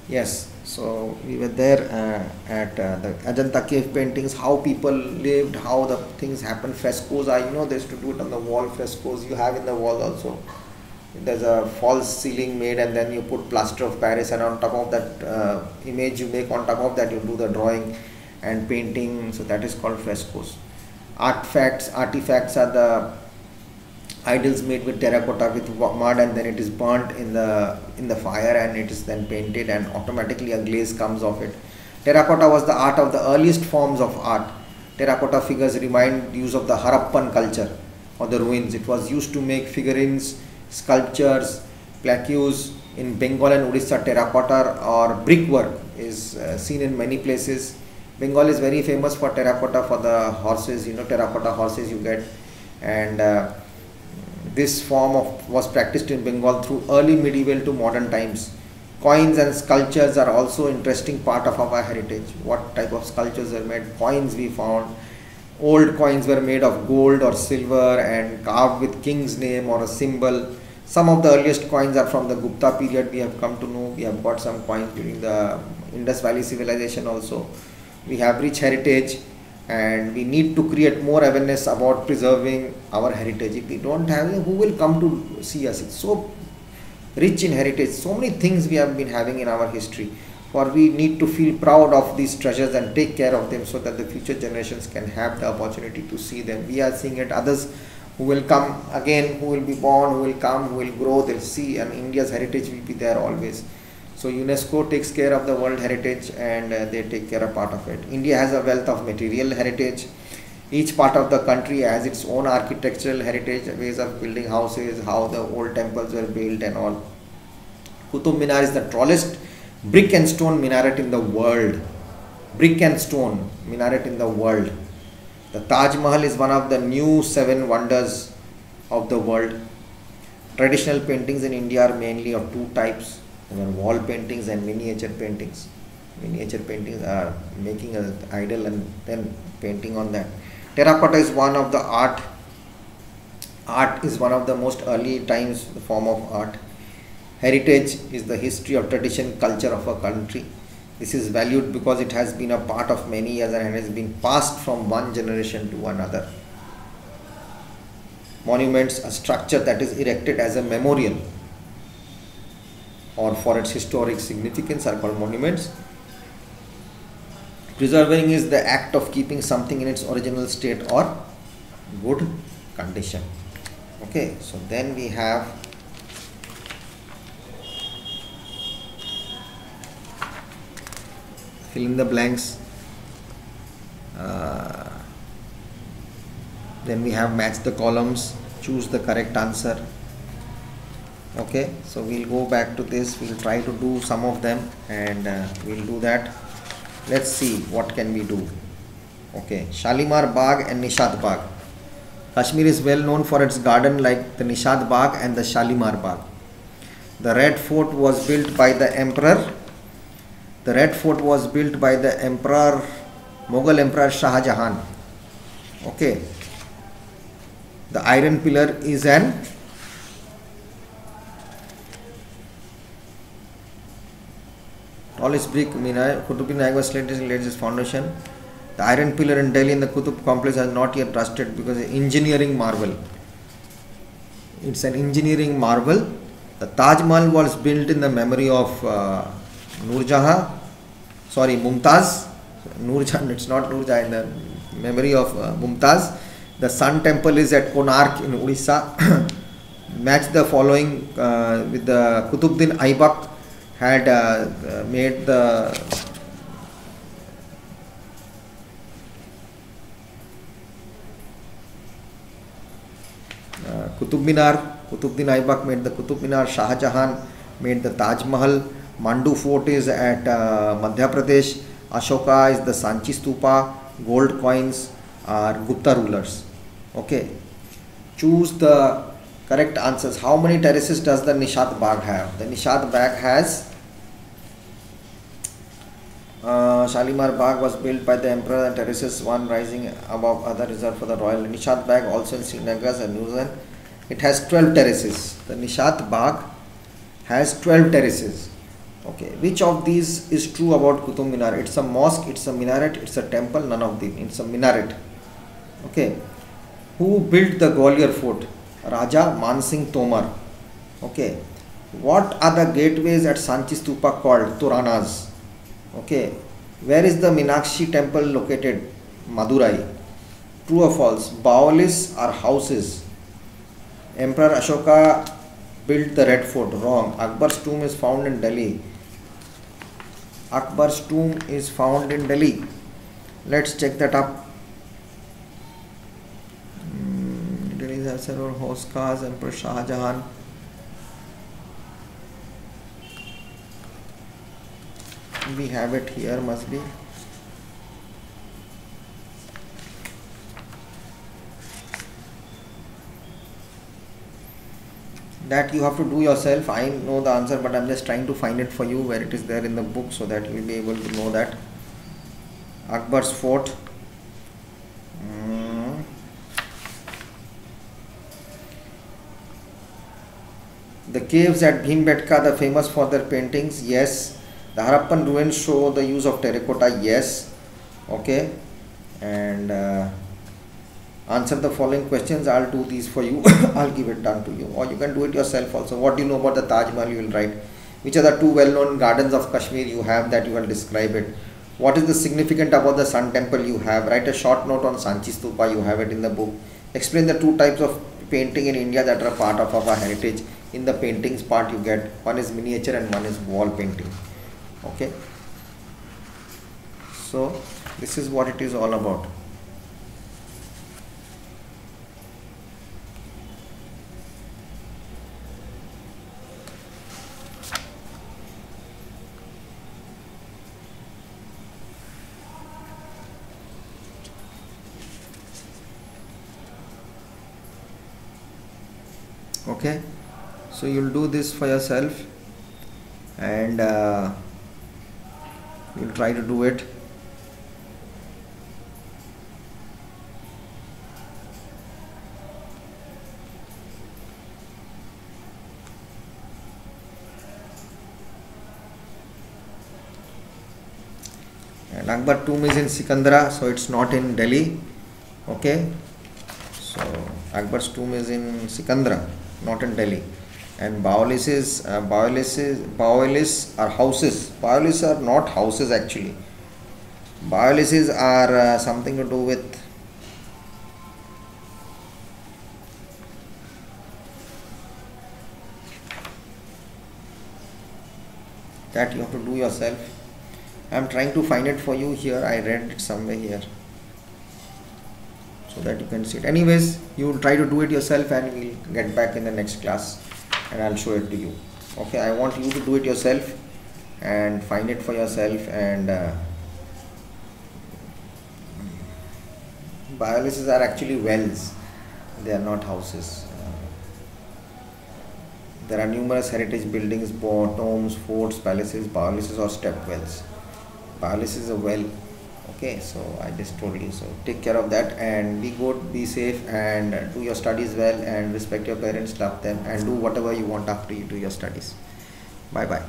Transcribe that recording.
Yes, so we were there at the Ajanta cave paintings, how people lived, how the things happened. Frescoes are, they used to do it on the wall. Frescoes you have in the wall also. There's a false ceiling made, and then you put plaster of Paris, and on top of that image you make, on top of that you do the drawing and painting. So that is called frescoes. Artifacts are the idols made with terracotta with mud, and then it is burnt in the fire, and it is then painted, and automatically a glaze comes off it. Terracotta was the art of the earliest forms of art. Terracotta figures remind use of the Harappan culture or the ruins. It was used to make figurines, sculptures, plaques. In Bengal and Odisha, terracotta or brickwork is seen in many places. Bengal is very famous for terracotta, for the horses, terracotta horses you get, and this form was practiced in Bengal through early medieval to modern times. Coins and sculptures are also interesting part of our heritage. What type of sculptures are made? Coins we found. Old coins were made of gold or silver and carved with king's name or a symbol. Some of the earliest coins are from the Gupta period, we have come to know. We have got some coins during the Indus Valley civilization also. We have rich heritage, and we need to create more awareness about preserving our heritage. If we don't have it, who will come to see us? It's so rich in heritage, so many things we have been having in our history, for we need to feel proud of these treasures and take care of them, so that the future generations can have the opportunity to see them. We are seeing it, others who will come again, who will be born, who will come, who will grow, they'll see, and India's heritage will be there always. So UNESCO takes care of the world heritage, and they take care of part of it. India has a wealth of material heritage. Each part of the country has its own architectural heritage, ways of building houses, how the old temples were built and all. Qutub Minar is the tallest brick and stone minaret in the world. Brick and stone minaret in the world. The Taj Mahal is one of the new 7 wonders of the world. Traditional paintings in India are mainly of 2 types. There are wall paintings and miniature paintings. Miniature paintings are making an idol and then painting on that. Terracotta is one of the art. Art is one of the most early times the form of art. Heritage is the history of tradition, culture of a country. This is valued because it has been a part of many years and has been passed from one generation to another. Monuments, a structure that is erected as a memorial or for its historic significance, are called monuments. Preserving is the act of keeping something in its original state or good condition. Okay, so then we have fill in the blanks. Then we have match the columns, choose the correct answer. Okay, so we'll go back to this, we'll try to do some of them, and we'll do that. Let's see what can we do. Okay, Shalimar Bagh and Nishad Bagh. Kashmir is well known for its garden like the Nishad Bagh and the Shalimar Bagh. The Red Fort was built by the Emperor. The Red Fort was built by the Mughal Emperor Shah Jahan. Okay. The Iron Pillar is an tallest brick. Qutub Minar was laid its foundation. The Iron Pillar in Delhi in the Qutub complex has not yet rusted because it's an engineering marvel. It's an engineering marvel. The Taj Mahal was built in the memory of Mumtaz. Nurjahan, it's not Nurjahan, in the memory of Mumtaz. The Sun Temple is at Konark in Odisha. Match the following with the Qutbuddin Aibak had made the Qutub Minar. Qutbuddin Aibak made the Qutub Minar. Shah Jahan made the Taj Mahal. Mandu Fort is at Madhya Pradesh. Ashoka is the Sanchi Stupa. Gold coins are Gupta rulers. Okay. Choose the correct answers. How many terraces does the Nishad Bagh have? The Nishad Bagh has Shalimar Bagh was built by the emperor, and terraces one rising above other reserved for the royal. Nishad Bagh also in Srinagar and New Zealand. It has 12 terraces. The Nishad Bagh has 12 terraces. Okay, which of these is true about Qutub Minar? It's a mosque, it's a minaret, it's a temple, none of them. It's a minaret. Okay, who built the Gwalior fort? Raja Man Singh Tomar. Okay, what are the gateways at Sanchi Stupa called? Toranas. Okay, where is the Meenakshi temple located? Madurai. True or false? Baolis are houses. Emperor Ashoka built the Red Fort. Wrong. Akbar's tomb is found in Delhi. Akbar's tomb is found in Delhi. Let's check that up. Delhi has several Hoskas, Emperor Shah Jahan. We have it here, must be. That you have to do yourself. I know the answer, but I'm just trying to find it for you where it is there in the book so that you will be able to know that. Akbar's fort. The caves at Bhimbetka, the famous for their paintings. Yes. The Harappan ruins show the use of terracotta. Yes. Okay. And answer the following questions. I'll do these for you. I'll give it done to you, or you can do it yourself also. What do you know about the Taj Mahal? You will write. Which are the two well-known gardens of Kashmir you have that you will describe it? What is the significant about the Sun Temple you have? Write a short note on Sanchi Stupa. You have it in the book. Explain the two types of painting in India that are part of our heritage. In the paintings part you get one is miniature and one is wall painting. Okay. So this is what it is all about. Okay, so you'll do this for yourself and you'll try to do it. And Akbar tomb is in Sikandra, so it's not in Delhi. Okay, so Akbar's tomb is in Sikandra, not in Delhi. And Baolis are houses. Baolis are not houses actually. Baolis are something to do with that you have to do yourself. I am trying to find it for you here. I read it somewhere here, so that you can see it. Anyways, you will try to do it yourself and we'll get back in the next class and I'll show it to you. Okay, I want you to do it yourself and find it for yourself. And Biolysis are actually wells, they are not houses. There are numerous heritage buildings, tombs, forts, palaces, biolysis or step wells. Biolysis is a well. Okay, so I just told you, so take care of that and be good, be safe and do your studies well and respect your parents, love them and do whatever you want after you do your studies. Bye bye.